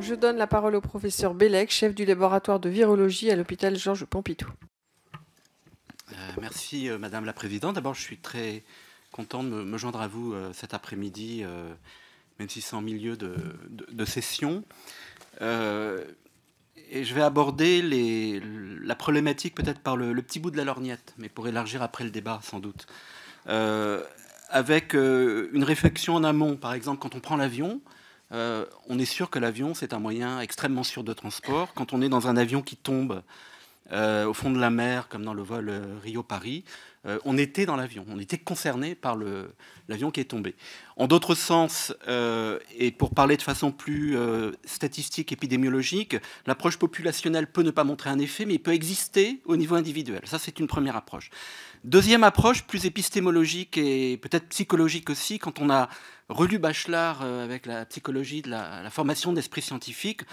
je donne la parole au professeur Bellec, chef du laboratoire de virologie à l'hôpital Georges Pompidou. Merci Madame la Présidente. D'abord, je suis très content de me joindre à vous cet après-midi, même si c'est en milieu de session. Et je vais aborder la problématique peut-être par le petit bout de la lorgnette, mais pour élargir après le débat sans doute. Avec une réflexion en amont, par exemple, quand on prend l'avion, on est sûr que l'avion, c'est un moyen extrêmement sûr de transport. Quand on est dans un avion qui tombe au fond de la mer, comme dans le vol Rio-Paris, on était dans l'avion, on était concerné par l'avion qui est tombé. En d'autres sens, et pour parler de façon plus statistique, épidémiologique, l'approche populationnelle peut ne pas montrer un effet, mais il peut exister au niveau individuel. Ça, c'est une première approche. Deuxième approche, plus épistémologique et peut-être psychologique aussi, quand on a relu Bachelard avec la psychologie de la formation d'esprit scientifique,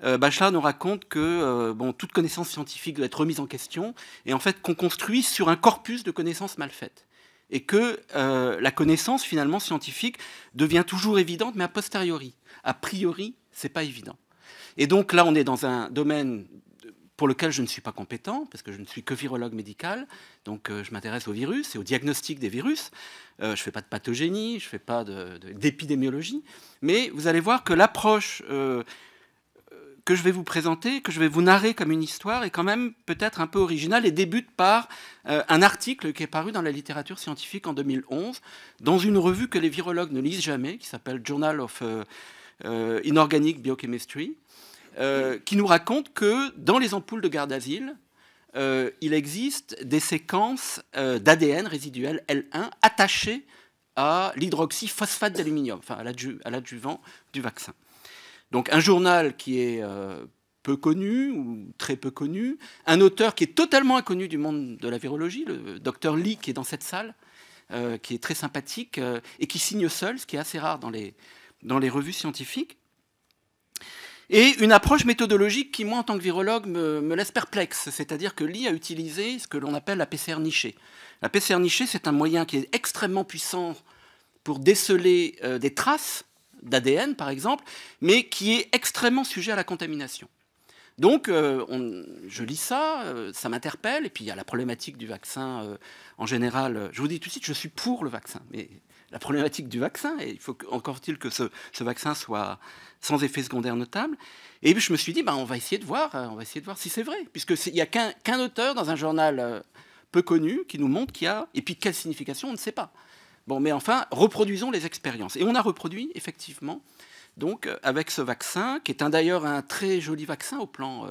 Bachelard nous raconte que toute connaissance scientifique doit être remise en question et en fait qu'on construit sur un corpus de connaissances mal faites. Et que la connaissance finalement scientifique devient toujours évidente, mais a posteriori. A priori, c'est pas évident. Et donc là, on est dans un domaine pour lequel je ne suis pas compétent, parce que je ne suis que virologue médical, donc je m'intéresse au virus et au diagnostic des virus. Je ne fais pas de pathogénie, je ne fais pas d'épidémiologie, mais vous allez voir que l'approche que je vais vous présenter, que je vais vous narrer comme une histoire, est quand même peut-être un peu originale et débute par un article qui est paru dans la littérature scientifique en 2011, dans une revue que les virologues ne lisent jamais, qui s'appelle Journal of Inorganic Biochemistry, qui nous raconte que dans les ampoules de Gardasil, il existe des séquences d'ADN résiduel L1 attachées à l'hydroxyphosphate d'aluminium, enfin à l'adjuvant du vaccin. Donc un journal qui est peu connu ou très peu connu, un auteur qui est totalement inconnu du monde de la virologie, le docteur Lee qui est dans cette salle, qui est très sympathique et qui signe seul, ce qui est assez rare dans les revues scientifiques. Et une approche méthodologique qui, moi, en tant que virologue, me laisse perplexe. C'est-à-dire que Lee a utilisé ce que l'on appelle la PCR nichée. La PCR nichée, c'est un moyen qui est extrêmement puissant pour déceler des traces d'ADN, par exemple, mais qui est extrêmement sujet à la contamination. Donc, je lis ça, ça m'interpelle, et puis il y a la problématique du vaccin en général. Je vous dis tout de suite, je suis pour le vaccin, mais la problématique du vaccin, et il faut encore faut-il que ce vaccin soit sans effet secondaire notable. Et puis je me suis dit, on va essayer de voir si c'est vrai, puisqu'il n'y a qu'un auteur dans un journal peu connu qui nous montre qu'il y a, et puis quelle signification, on ne sait pas. Bon, mais enfin, reproduisons les expériences. Et on a reproduit, effectivement, donc, avec ce vaccin, qui est d'ailleurs un très joli vaccin au plan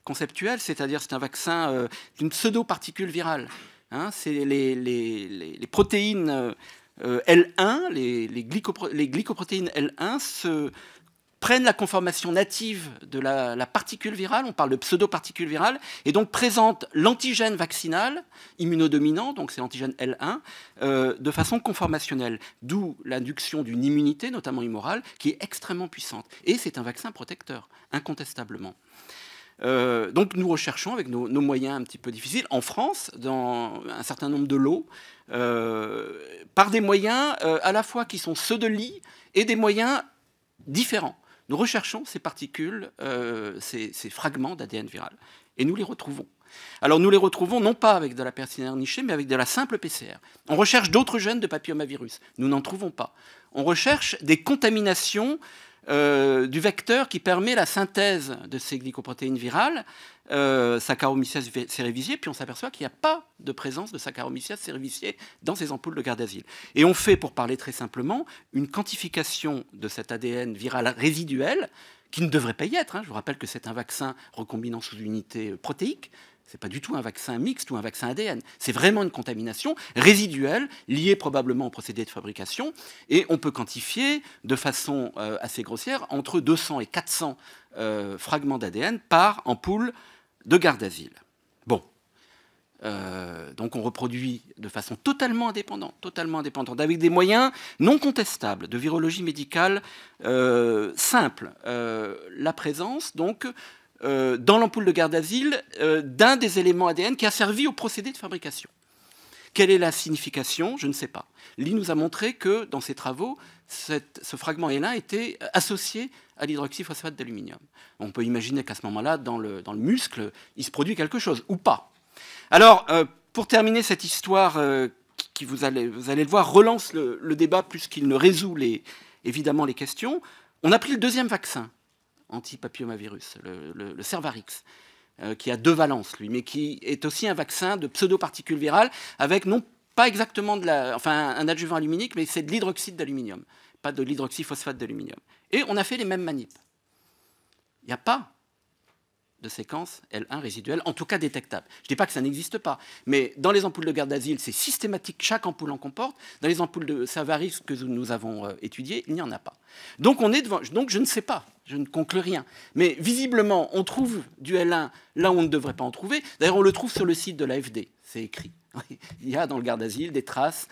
conceptuel, c'est-à-dire c'est un vaccin d'une pseudo-particule virale. Hein, c'est les protéines L1, les glycoprotéines L1 prennent la conformation native de la particule virale, on parle de pseudo-particule virale, et donc présentent l'antigène vaccinal immunodominant, donc c'est l'antigène L1, de façon conformationnelle, d'où l'induction d'une immunité, notamment immorale, qui est extrêmement puissante. Et c'est un vaccin protecteur, incontestablement. Donc nous recherchons avec nos moyens un petit peu difficiles, en France, dans un certain nombre de lots, par des moyens à la fois qui sont ceux de Lee et des moyens différents. Nous recherchons ces particules, ces fragments d'ADN viral, et nous les retrouvons. Alors nous les retrouvons non pas avec de la PCR nichée, mais avec de la simple PCR. On recherche d'autres gènes de papillomavirus. Nous n'en trouvons pas. On recherche des contaminations du vecteur qui permet la synthèse de ces glycoprotéines virales, Saccharomyces cerevisiae, puis on s'aperçoit qu'il n'y a pas de présence de Saccharomyces cerevisiae dans ces ampoules de Gardasil. Et on fait, pour parler très simplement, une quantification de cet ADN viral résiduel, qui ne devrait pas y être. Hein. Je vous rappelle que c'est un vaccin recombinant sous unité protéique. Ce n'est pas du tout un vaccin mixte ou un vaccin ADN. C'est vraiment une contamination résiduelle, liée probablement au procédé de fabrication. Et on peut quantifier de façon assez grossière entre 200 et 400 fragments d'ADN par ampoule de Gardasil. Bon. Donc on reproduit de façon totalement indépendante, avec des moyens non contestables de virologie médicale simple. La présence, donc, dans l'ampoule de Gardasil, d'un des éléments ADN qui a servi au procédé de fabrication. Quelle est la signification? Je ne sais pas. Lee nous a montré que, dans ses travaux, ce fragment L1 était associé à l'hydroxyphosphate d'aluminium. On peut imaginer qu'à ce moment-là, dans le muscle, il se produit quelque chose, ou pas. Alors, pour terminer cette histoire, qui vous allez le voir, relance le débat plus qu'il ne résout évidemment les questions, on a pris le deuxième vaccin anti-papillomavirus, le Cervarix, qui a 2 valences, lui, mais qui est aussi un vaccin de pseudo-particules virales avec non pas exactement un adjuvant aluminique, mais c'est de l'hydroxyde d'aluminium, pas de l'hydroxyphosphate d'aluminium. Et on a fait les mêmes manips. Il n'y a pas de séquence L1 résiduelle, en tout cas détectable. Je ne dis pas que ça n'existe pas, mais dans les ampoules de garde d'asile, c'est systématique, chaque ampoule en comporte. Dans les ampoules de Cervarix que nous avons étudiées, il n'y en a pas. Donc je ne sais pas, je ne conclus rien. Mais visiblement, on trouve du L1 là où on ne devrait pas en trouver. D'ailleurs, on le trouve sur le site de l'AFD, c'est écrit. Il y a dans le garde d'asile des traces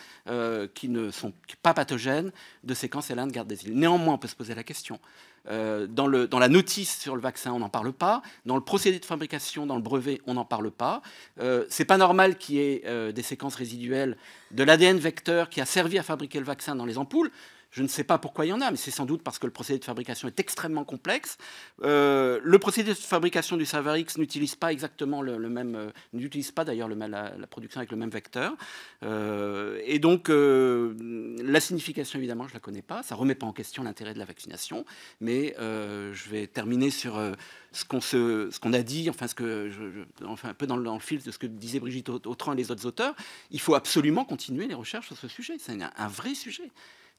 qui ne sont pas pathogènes de séquences L1 de garde d'asile. Néanmoins, on peut se poser la question. Dans la notice sur le vaccin, on n'en parle pas. Dans le procédé de fabrication, dans le brevet, on n'en parle pas. C'est pas normal qu'il y ait des séquences résiduelles de l'ADN vecteur qui a servi à fabriquer le vaccin dans les ampoules. Je ne sais pas pourquoi il y en a, mais c'est sans doute parce que le procédé de fabrication est extrêmement complexe. Le procédé de fabrication du Cervarix n'utilise pas exactement le même, n'utilise pas d'ailleurs la production avec le même vecteur. Et donc, la signification, évidemment, je ne la connais pas. Ça ne remet pas en question l'intérêt de la vaccination. Mais je vais terminer sur ce qu'on a dit, enfin, un peu dans le fil de ce que disait Brigitte Autran et les autres auteurs. Il faut absolument continuer les recherches sur ce sujet. C'est un vrai sujet.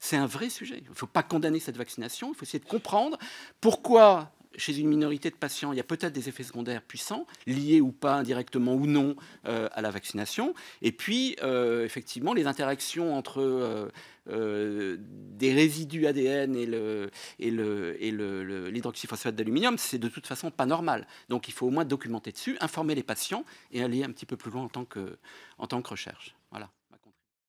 C'est un vrai sujet. Il ne faut pas condamner cette vaccination. Il faut essayer de comprendre pourquoi, chez une minorité de patients, il y a peut-être des effets secondaires puissants, liés ou pas, indirectement ou non, à la vaccination. Et puis, effectivement, les interactions entre des résidus ADN et l'hydroxyphosphate d'aluminium, c'est de toute façon pas normal. Donc, il faut au moins documenter dessus, informer les patients et aller un petit peu plus loin en tant que recherche. Voilà.